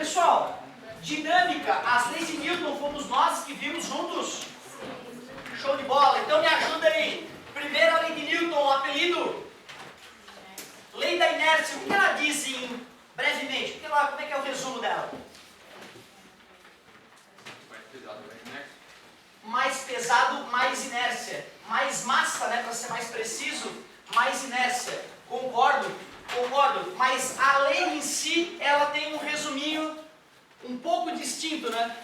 pessoal, dinâmica, as leis de Newton fomos nós que vimos juntos? Show de bola, então me ajuda aí. Primeira lei de Newton, o apelido? Lei da inércia, o que ela diz brevemente? Como é que é o resumo dela? Mais pesado, mais inércia. Mais massa, né, para ser mais preciso, mais inércia. Concordo, mas a lei em si, ela tem um resuminho um pouco distinto, né?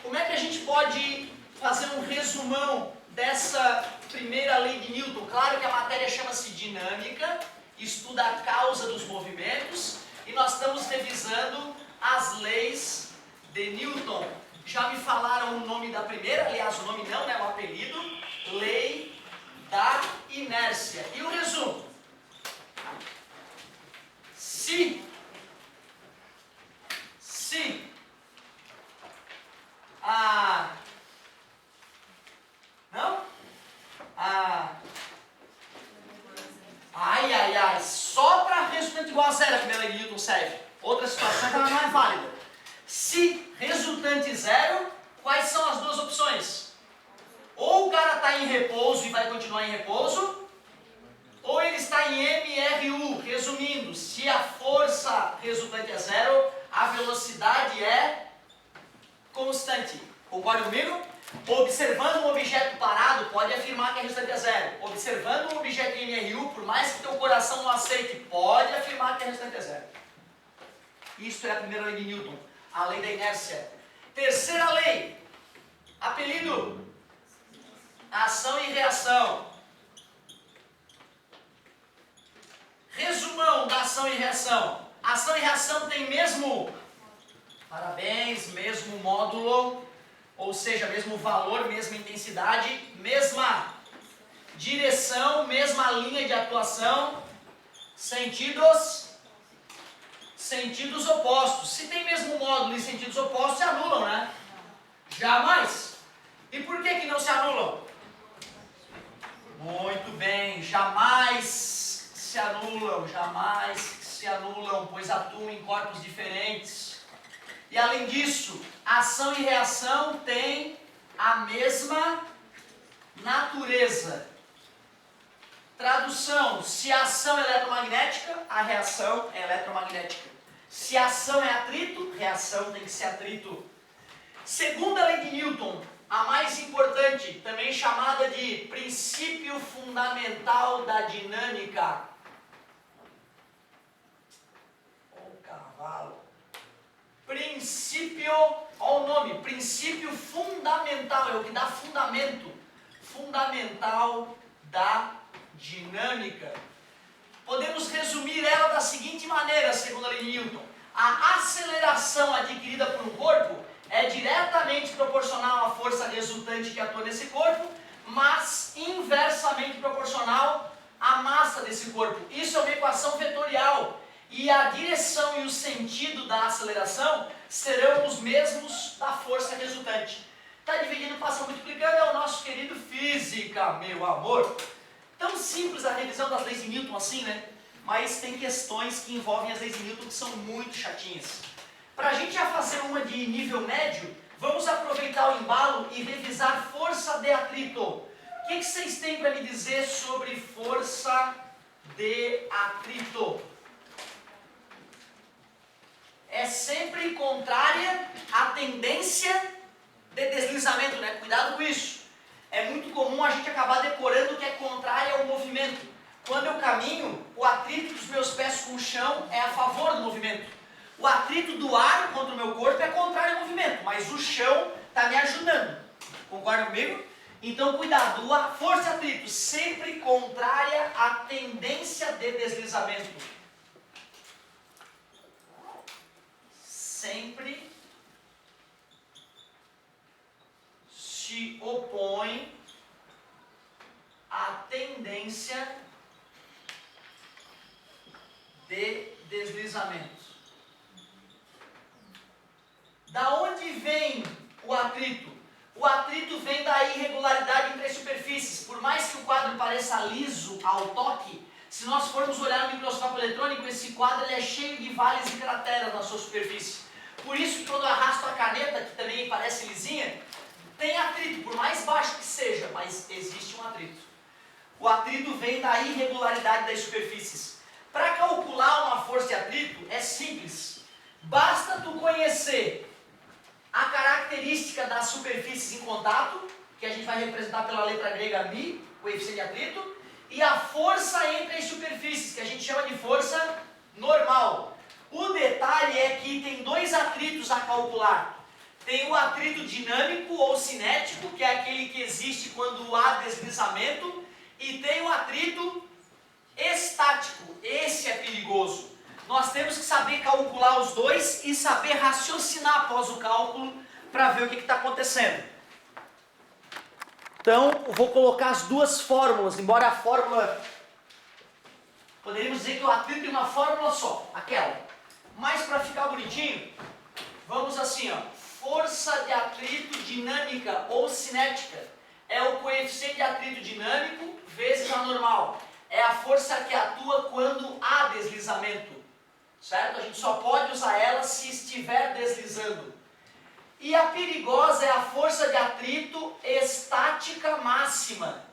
Como é que a gente pode fazer um resumão dessa primeira lei de Newton? Claro que a matéria chama-se dinâmica, estuda a causa dos movimentos, e nós estamos revisando as leis de Newton. Já me falaram o nome da primeira, aliás, o nome não, né, o apelido, lei da inércia. E o resumo? Se só para resultante igual a zero a primeira lei de Newton serve. Outra situação que ela não é válida. Se resultante zero, quais são as duas opções? Ou o cara está em repouso e vai continuar em repouso, ou ele está em MRU. Resumindo, se a força resultante é zero, a velocidade é constante. Concorda comigo? Observando um objeto parado, pode afirmar que a resultante é zero. Observando um objeto em MRU, por mais que teu coração não aceite, pode afirmar que a resultante é zero. Isso é a primeira lei de Newton, a lei da inércia. Terceira lei, apelido, ação e reação. Resumão da ação e reação. Ação e reação tem mesmo módulo, ou seja, mesmo valor, mesma intensidade, mesma direção, mesma linha de atuação, sentidos opostos. Se tem mesmo módulo e sentidos opostos, se anulam, né? Jamais. E por que não se anulam? Muito bem, jamais se anulam, pois atuam em corpos diferentes. E além disso, ação e reação têm a mesma natureza. Tradução: se a ação é eletromagnética, a reação é eletromagnética. Se a ação é atrito, reação tem que ser atrito. Segunda lei de Newton, a mais importante, também chamada de princípio fundamental da dinâmica. Princípio, olha o nome, princípio fundamental, é o que dá fundamento. Fundamental da dinâmica. Podemos resumir ela da seguinte maneira, segundo a lei de Newton. A aceleração adquirida por um corpo é diretamente proporcional à força resultante que atua nesse corpo, mas inversamente proporcional à massa desse corpo. Isso é uma equação vetorial. E a direção e o sentido da aceleração serão os mesmos da força resultante. Está dividindo, passa multiplicando, é o nosso querido física, meu amor. Tão simples a revisão das leis de Newton assim, né? Mas tem questões que envolvem as leis de Newton que são muito chatinhas. Para a gente já fazer uma de nível médio, vamos aproveitar o embalo e revisar força de atrito. O que vocês têm para me dizer sobre força de atrito? É sempre contrária à tendência de deslizamento, né? Cuidado com isso. É muito comum a gente acabar decorando que é contrária ao movimento. Quando eu caminho, o atrito dos meus pés com o chão é a favor do movimento. O atrito do ar contra o meu corpo é contrário ao movimento, mas o chão está me ajudando. Concorda comigo? Então, cuidado, a força de atrito sempre contrária à tendência de deslizamento. Sempre se opõe à tendência de deslizamento. Da onde vem o atrito? O atrito vem da irregularidade entre as superfícies. Por mais que o quadro pareça liso ao toque, se nós formos olhar no microscópio eletrônico, esse quadro ele é cheio de vales e crateras na sua superfície. Por isso que quando eu arrasto a caneta, que também parece lisinha, tem atrito, por mais baixo que seja, mas existe um atrito. O atrito vem da irregularidade das superfícies. Para calcular uma força de atrito é simples. Basta tu conhecer a característica das superfícies em contato, que a gente vai representar pela letra grega μ, coeficiente de atrito, e a força entre as superfícies, que a gente chama de força normal. O detalhe é que tem dois atritos a calcular. Tem o atrito dinâmico ou cinético, que é aquele que existe quando há deslizamento, e tem o atrito estático. Esse é perigoso. Nós temos que saber calcular os dois e saber raciocinar após o cálculo para ver o que está acontecendo. Então, eu vou colocar as duas fórmulas, embora a fórmula... Poderíamos dizer que o atrito tem uma fórmula só, aquela. Mas para ficar bonitinho, vamos assim, ó. Força de atrito dinâmica ou cinética é o coeficiente de atrito dinâmico vezes a normal. É a força que atua quando há deslizamento, certo? A gente só pode usar ela se estiver deslizando. E a perigosa é a força de atrito estática máxima.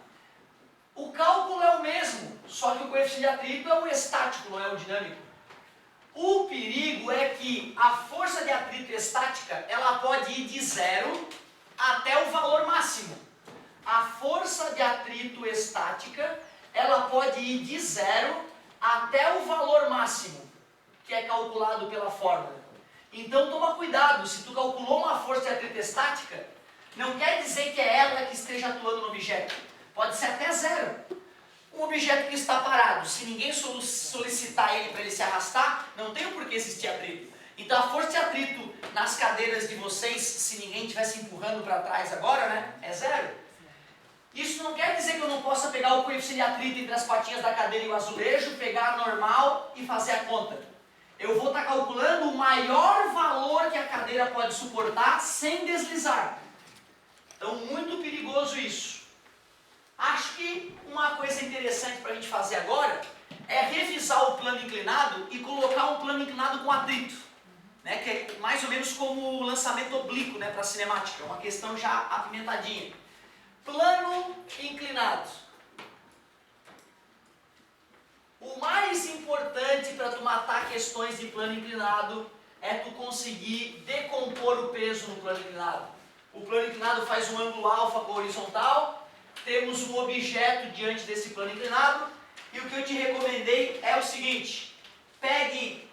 O cálculo é o mesmo, só que o coeficiente de atrito é o estático, não é o dinâmico. O perigo é que a força de atrito estática, ela pode ir de 0 até o valor máximo. A força de atrito estática, ela pode ir de 0 até o valor máximo, que é calculado pela fórmula. Então toma cuidado, se tu calculou uma força de atrito estática, não quer dizer que é ela que esteja atuando no objeto. Pode ser até 0. Um objeto que está parado, se ninguém solicitar ele para ele se arrastar, não tem o porquê existir atrito. Então a força de atrito nas cadeiras de vocês, se ninguém estivesse empurrando para trás agora, né, é 0. Isso não quer dizer que eu não possa pegar o coeficiente de atrito entre as patinhas da cadeira e o azulejo, pegar a normal e fazer a conta. Eu vou estar calculando o maior valor que a cadeira pode suportar sem deslizar. Então, muito perigoso isso. Acho que uma coisa interessante para a gente fazer agora é revisar o plano inclinado e colocar um plano inclinado com atrito, né? Que é mais ou menos como o lançamento oblíquo, né, para a cinemática, é uma questão já apimentadinha. Plano inclinado. O mais importante para tu matar questões de plano inclinado é tu conseguir decompor o peso no plano inclinado. O plano inclinado faz um ângulo alfa com a horizontal, temos um objeto diante desse plano inclinado, e o que eu te recomendei é o seguinte: pegue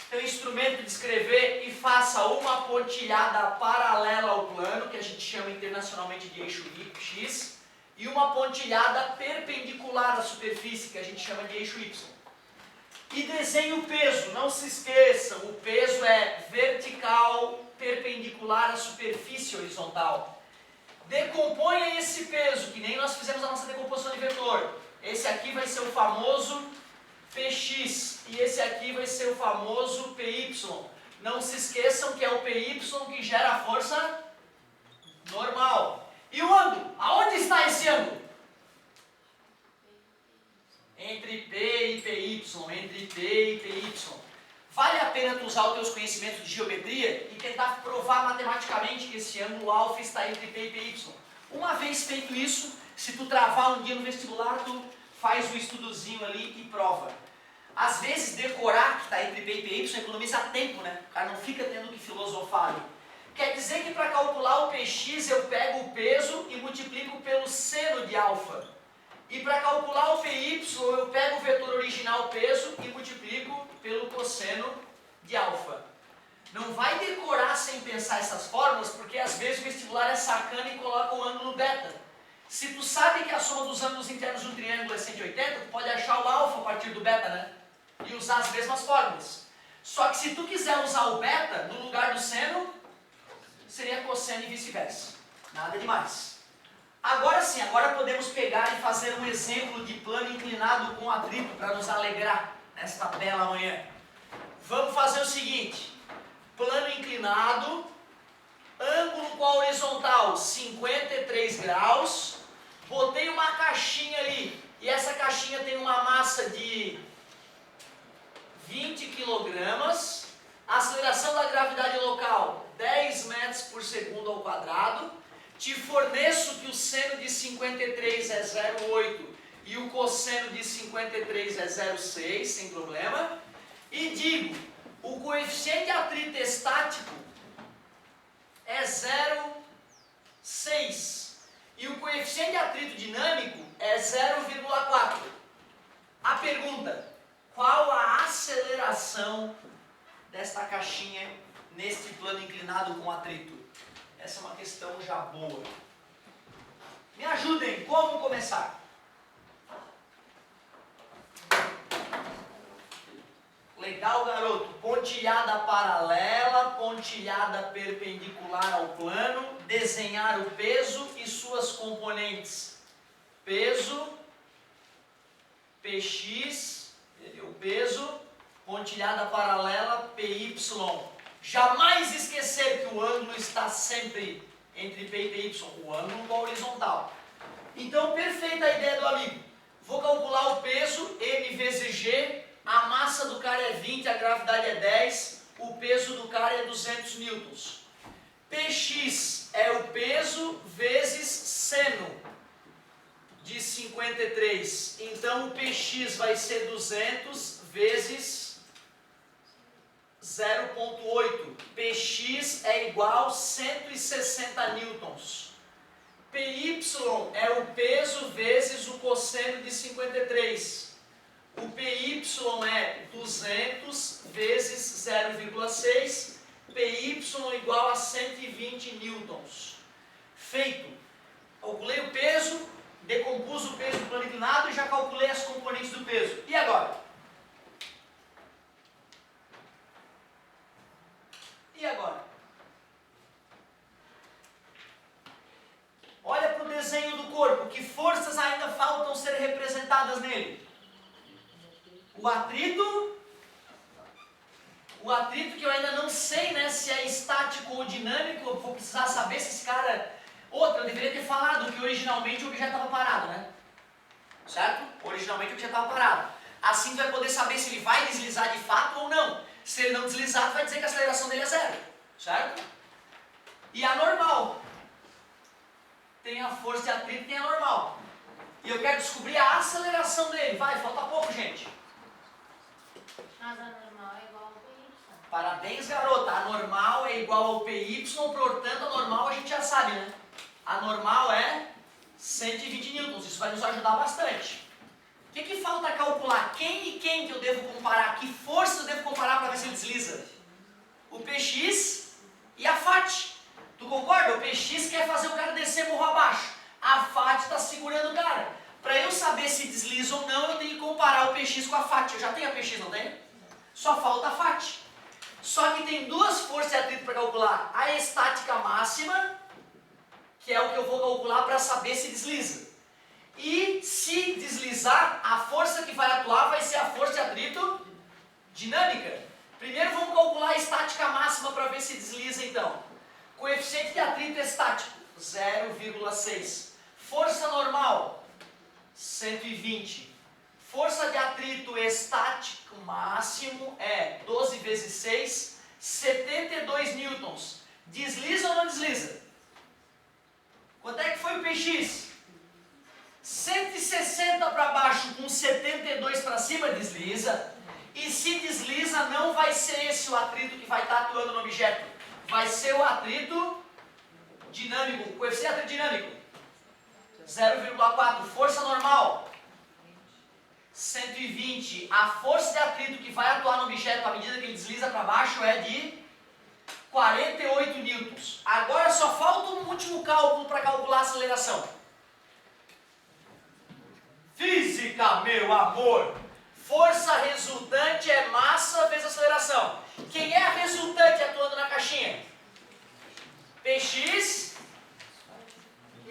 teu instrumento de escrever e faça uma pontilhada paralela ao plano, que a gente chama internacionalmente de eixo X, e uma pontilhada perpendicular à superfície, que a gente chama de eixo Y. E desenhe o peso, não se esqueçam, o peso é vertical, perpendicular à superfície horizontal. Decomponha esse peso, que nem nós fizemos a nossa decomposição de vetor. Esse aqui vai ser o famoso Px, e esse aqui vai ser o famoso Py. Não se esqueçam que é o Py que gera a força normal. E o ângulo? Aonde está esse ângulo? Entre P e Py, entre P e Py. Vale a pena tu usar os teus conhecimentos de geometria e tentar provar matematicamente que esse ângulo alfa está entre P e Py. Uma vez feito isso, se tu travar um dia no vestibular, tu faz um estudozinho ali e prova. Às vezes decorar que está entre P e Py economiza tempo, né? O cara não fica tendo que filosofar ali. Quer dizer que para calcular o Px eu pego o peso e multiplico pelo seno de alfa. E para calcular o Py eu pego o vetor original peso e multiplico pelo cosseno de alfa. Não vai decorar sem pensar essas fórmulas, porque às vezes o vestibular é sacana e coloca o ângulo beta. Se tu sabe que a soma dos ângulos internos de um triângulo é 180, tu pode achar o alfa a partir do beta, né? E usar as mesmas fórmulas. Só que se tu quiser usar o beta no lugar do seno, seria cosseno e vice-versa. Nada demais. Agora sim, agora podemos pegar e fazer um exemplo de plano inclinado com atrito para nos alegrar nesta bela manhã. Vamos fazer o seguinte: plano inclinado, ângulo com a horizontal 53 graus, botei uma caixinha ali, e essa caixinha tem uma massa de 20 kg, aceleração da gravidade local 10 metros por segundo ao quadrado, te forneço que o seno de 53 é 0,8 e o cosseno de 53 é 0,6, sem problema, e digo, o coeficiente de atrito estático é 0,6 e o coeficiente de atrito dinâmico é 0,4. A pergunta: qual a aceleração desta caixinha neste plano inclinado com atrito? Essa é uma questão já boa. Me ajudem, como começar? Legal, garoto. Pontilhada paralela, pontilhada perpendicular ao plano, desenhar o peso e suas componentes. Peso, PX, o peso, pontilhada paralela, PY. Jamais esquecer que o ângulo está sempre entre P e PY, o ângulo com a horizontal. Então, perfeita a ideia do amigo. Vou calcular o peso, M vezes G, a massa do cara é 20, a gravidade é 10, o peso do cara é 200 newtons. Px é o peso vezes seno de 53. Então, o Px vai ser 200 vezes 0,8. Px é igual a 160 newtons. Py é o peso vezes o cosseno de 53. O Py é 200 vezes 0,6. Py igual a 120 newtons. Feito. Calculei o peso, decompus o peso do plano inclinado e já calculei as componentes do peso. E agora? E agora? Olha para o desenho do corpo. Que forças ainda faltam ser representadas nele? O atrito que eu ainda não sei, né, se é estático ou dinâmico. Eu vou precisar saber se esse cara... Outra, eu deveria ter falado que originalmente o objeto estava parado, né? Certo? Originalmente o objeto estava parado. Assim tu vai poder saber se ele vai deslizar de fato ou não. Se ele não deslizar, tu vai dizer que a aceleração dele é zero. Certo? E a normal. Tem a força de atrito e tem a normal. E eu quero descobrir a aceleração dele. Vai, falta pouco, gente. Mas a normal é igual ao PY. Parabéns, garota. A normal é igual ao PY, portanto a normal a gente já sabe, né? A normal é 120 newtons. Isso vai nos ajudar bastante. O que falta calcular? Quem e quem que eu devo comparar? Que força eu devo comparar para ver se ele desliza? O Px e a Fat. Tu concorda? O Px quer fazer o cara descer morro abaixo. A Fat está segurando o cara. Para eu saber se desliza ou não, eu tenho que comparar o Px com a Fat. Eu já tenho a Px, não tenho? Só falta a Fat. Só que tem duas forças de atrito para calcular. A estática máxima, que é o que eu vou calcular para saber se desliza. E se deslizar, a força que vai atuar vai ser a força de atrito dinâmica. Primeiro vamos calcular a estática máxima para ver se desliza então. Coeficiente de atrito estático, 0,6. Força normal, 120. Força de atrito estático máximo é 12 vezes 6, 72 newtons. Desliza ou não desliza? Quanto é que foi o Px? 160 para baixo com 72 para cima, desliza. E se desliza, não vai ser esse o atrito que vai estar atuando no objeto. Vai ser o atrito dinâmico, o coeficiente de atrito dinâmico. 0,4. Força normal, 120. A força de atrito que vai atuar no objeto à medida que ele desliza para baixo é de 48 newtons. Agora só falta um último cálculo para calcular a aceleração. Física, meu amor! Força resultante é massa vezes aceleração. Quem é a resultante atuando na caixinha? Px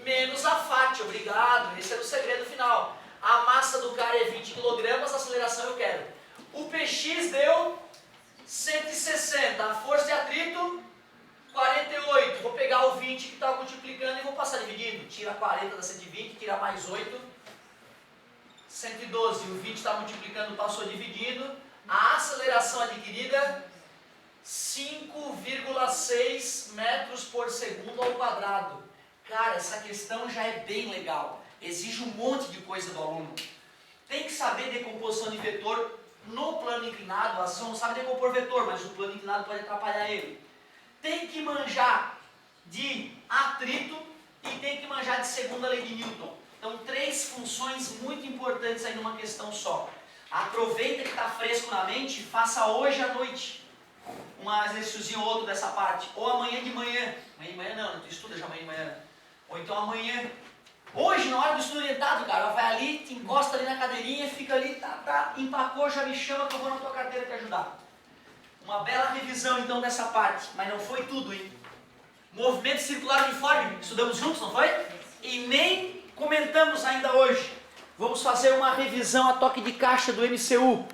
menos a Fat. Obrigado, esse era o segredo final. A massa do cara é 20 kg, a aceleração eu quero. O Px deu 160, a força de atrito 48. Vou pegar o 20 que está multiplicando e vou passar dividindo. Tira 40 da 120, tira mais 8. 112, o 20 está multiplicando, passou dividindo. A aceleração adquirida, 5 1,6 metros por segundo ao quadrado. Cara, essa questão já é bem legal. Exige um monte de coisa do aluno. Tem que saber decomposição de vetor no plano inclinado. Às vezes não sabe decompor vetor, mas o plano inclinado pode atrapalhar ele. Tem que manjar de atrito e tem que manjar de segunda lei de Newton. Então, 3 funções muito importantes aí numa questão só. Aproveita que está fresco na mente e faça hoje à noite um exercíciozinho ou outro dessa parte. Ou amanhã de manhã. Amanhã de manhã não, tu estuda já amanhã de manhã. Ou então amanhã. Hoje, na hora do estudo orientado, cara, vai ali, te encosta ali na cadeirinha, fica ali, empacou, já me chama que eu vou na tua carteira te ajudar. Uma bela revisão então dessa parte, mas não foi tudo, hein? Movimento circular uniforme, estudamos juntos, não foi? E nem comentamos ainda hoje. Vamos fazer uma revisão a toque de caixa do MCU.